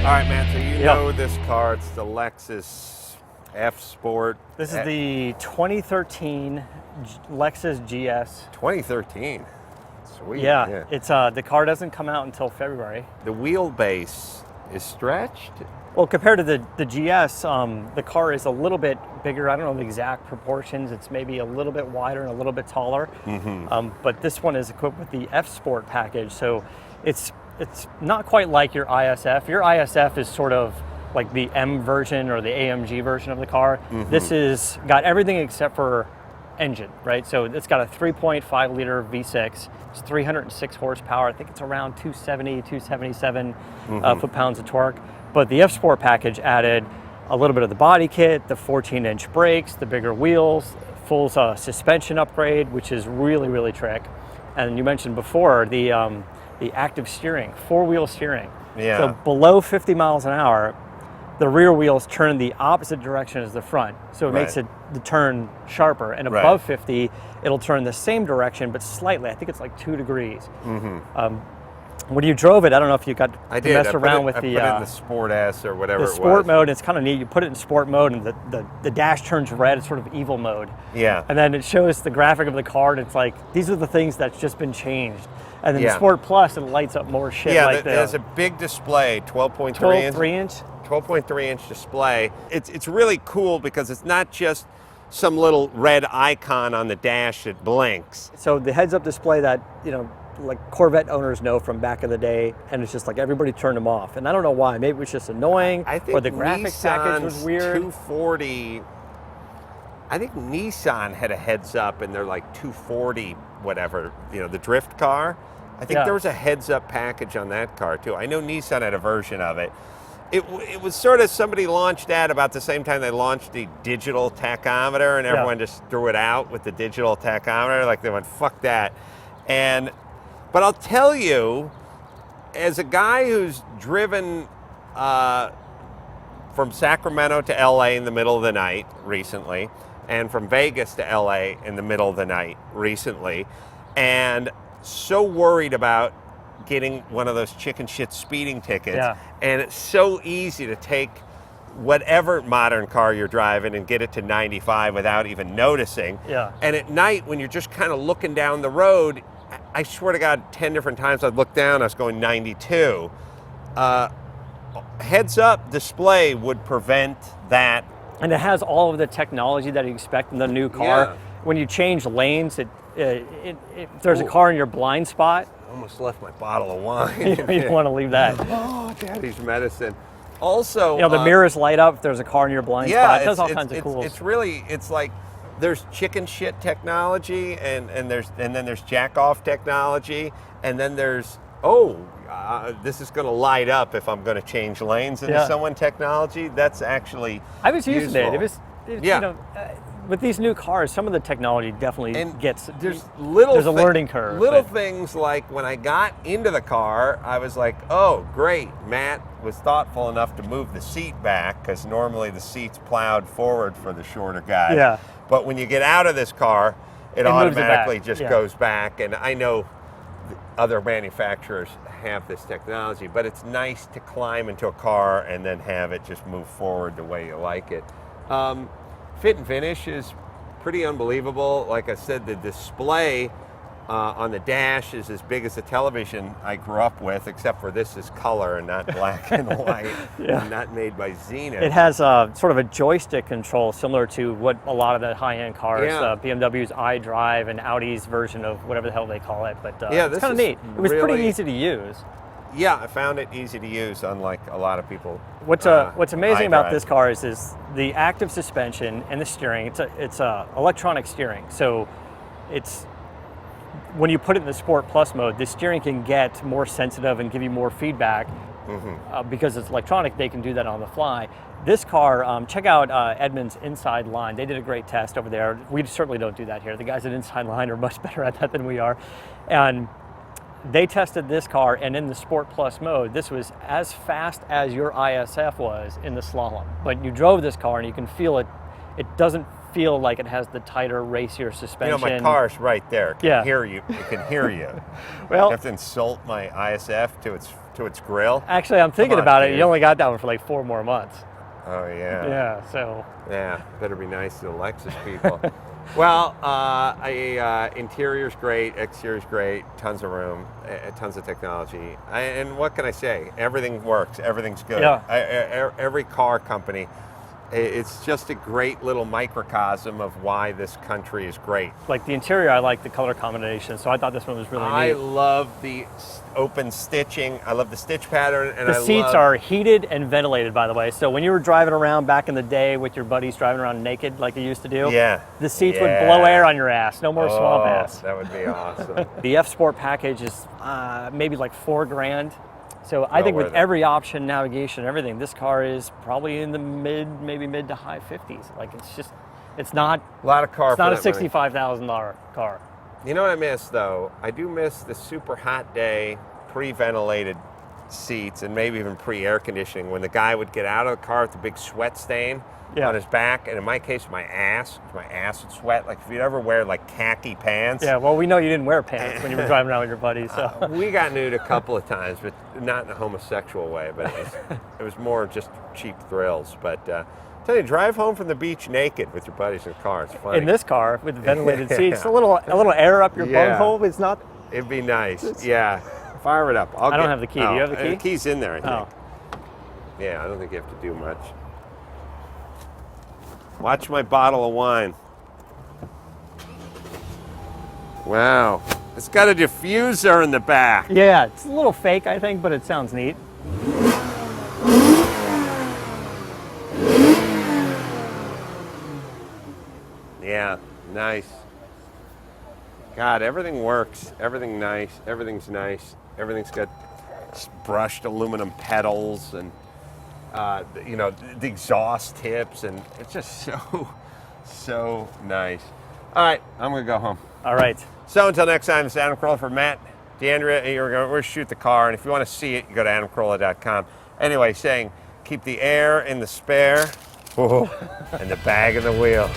All right, man, so you know this car. It's the Lexus F Sport. This is the 2013 Lexus GS. 2013. Sweet. Yeah. It's the car doesn't come out until February. The wheelbase is stretched. Well, compared to the GS, the car is a little bit bigger. I don't know the exact proportions. It's maybe a little bit wider and a little bit taller. But this one is equipped with the F Sport package, so it's not quite like your ISF. Your ISF is sort of like the M version or the AMG version of the car. This is got everything except for engine, right? So it's got a 3.5 liter V6. It's 306 horsepower. I think it's around 270, 277 foot-pounds of torque. But the F Sport package added a little bit of the body kit, the 14-inch brakes, the bigger wheels, full suspension upgrade, which is really, really trick. And you mentioned before the active steering, four-wheel steering. Yeah. So below 50 miles an hour, the rear wheels turn the opposite direction as the front. So it makes the turn sharper. And above 50, it'll turn the same direction, but slightly. I think it's like 2 degrees. When you drove it, I don't know if you got to mess around with I the... put it in the Sport S or whatever it was. The Sport mode, it's kind of neat. You put it in Sport mode and the dash turns red. It's sort of evil mode. Yeah. And then it shows the graphic of the car, and it's like, these are the things that's just been changed. And then the Sport Plus, it lights up more shit like that. Yeah, there's a big display, 12.3 inch display. It's really cool because it's not just some little red icon on the dash that blinks. So the heads-up display that, you know, like Corvette owners know from back in the day, and it's just like everybody turned them off. And I don't know why. Maybe it was just annoying, I think or the graphics package was weird. 240. I think Nissan had a heads-up in their like 240 whatever, you know, the drift car. I think there was a heads-up package on that car too. I know Nissan had a version of it. It was sort of, somebody launched that about the same time they launched the digital tachometer, and everyone just threw it out with the digital tachometer. Like they went, fuck that. But I'll tell you, as a guy who's driven from Sacramento to LA in the middle of the night recently, and from Vegas to LA in the middle of the night recently, and so worried about getting one of those chicken shit speeding tickets. And it's so easy to take whatever modern car you're driving and get it to 95 without even noticing. And at night, when you're just kind of looking down the road, I swear to God, 10 different times I'd look down, I was going 92. Heads-up display would prevent that. And it has all of the technology that you expect in the new car. When you change lanes, if there's a car in your blind spot, Almost left my bottle of wine. you don't want to leave that. Oh, Daddy's medicine. Also, you know, the mirrors light up if there's a car in your blind spot. It does all kinds of cool. It's like there's chicken shit technology, and then there's jack off technology, and then there's this is going to light up if I'm going to change lanes into someone technology. That's actually I was using useful. it. You know, with these new cars, some of the technology definitely gets. There's a learning curve. Little things like when I got into the car, I was like, oh, great. Matt was thoughtful enough to move the seat back, because normally the seat's plowed forward for the shorter guy. But when you get out of this car, it automatically just goes back. And I know other manufacturers have this technology, but it's nice to climb into a car and then have it just move forward the way you like it. Fit and finish is pretty unbelievable. Like I said, the display on the dash is as big as the television I grew up with, except for this is color and not black and white, and not made by Zenith. It has sort of a joystick control similar to what a lot of the high-end cars, BMW's iDrive and Audi's version of whatever the hell they call it. But it's kind of neat. It was pretty easy to use. Yeah, I found it easy to use, unlike a lot of people. What's amazing about this car is the active suspension and the steering. It's electronic steering, so it's when you put it in the Sport Plus mode, the steering can get more sensitive and give you more feedback. Because it's electronic, they can do that on the fly. This car, check out Edmund's Inside Line. They did a great test over there. We certainly don't do that here. The guys at Inside Line are much better at that than we are, and they tested this car, and in the Sport Plus mode, this was as fast as your ISF was in the slalom. But you drove this car, and you can feel it. It doesn't feel like it has the tighter, racier suspension. You know, my car's right there. It can hear you. It can hear you. Well, I have to insult my ISF to its to its grill. Actually, I'm thinking about it. You only got that one for like 4 more months. Oh, yeah. Yeah, so. Yeah, better be nice to the Lexus people. Well, interior's great, exterior's great, tons of room, tons of technology. And what can I say? Everything works, everything's good. Yeah. Every car company, it's just a great little microcosm of why this country is great. Like the interior, I like the color combination, so I thought this one was really neat. I love the open stitching. I love the stitch pattern. And the seats are heated and ventilated, by the way. So when you were driving around back in the day with your buddies driving around naked like you used to do, the seats would blow air on your ass. No more swamp ass. That would be awesome. The F Sport package is maybe like $4,000. So I think with every option, navigation, everything, this car is probably in the maybe mid to high 50s. Like it's not a lot of car. It's not a $65,000 car. You know what I miss though? I do miss the super hot day, pre-ventilated seats, and maybe even pre-air conditioning. When the guy would get out of the car with the big sweat stain on his back, and in my case, my ass would sweat. Like if you'd ever wear like khaki pants. Yeah, well, we know you didn't wear pants when you were driving around with your buddies. So we got nude a couple of times, but not in a homosexual way. But it was more just cheap thrills. But tell you, drive home from the beach naked with your buddies in the car. It's funny. In this car with the ventilated seats, a little air up your bunghole. It's not. It'd be nice. Yeah, fire it up. I don't have the key. Do you have the key? The key's in there, I think. Yeah, I don't think you have to do much. Watch my bottle of wine. Wow. It's got a diffuser in the back. Yeah, it's a little fake, I think, but it sounds neat. Yeah, nice. God, everything works. Everything nice. Everything's nice. Everything's got brushed aluminum pedals and the exhaust tips, and it's just so nice. All right, I'm gonna go home. All right. So until next time, it's Adam Carolla for Matt, Deandra. We're gonna shoot the car, and if you want to see it, you go to adamcarolla.com. Anyway, saying keep the air in the spare and the bag in the wheel.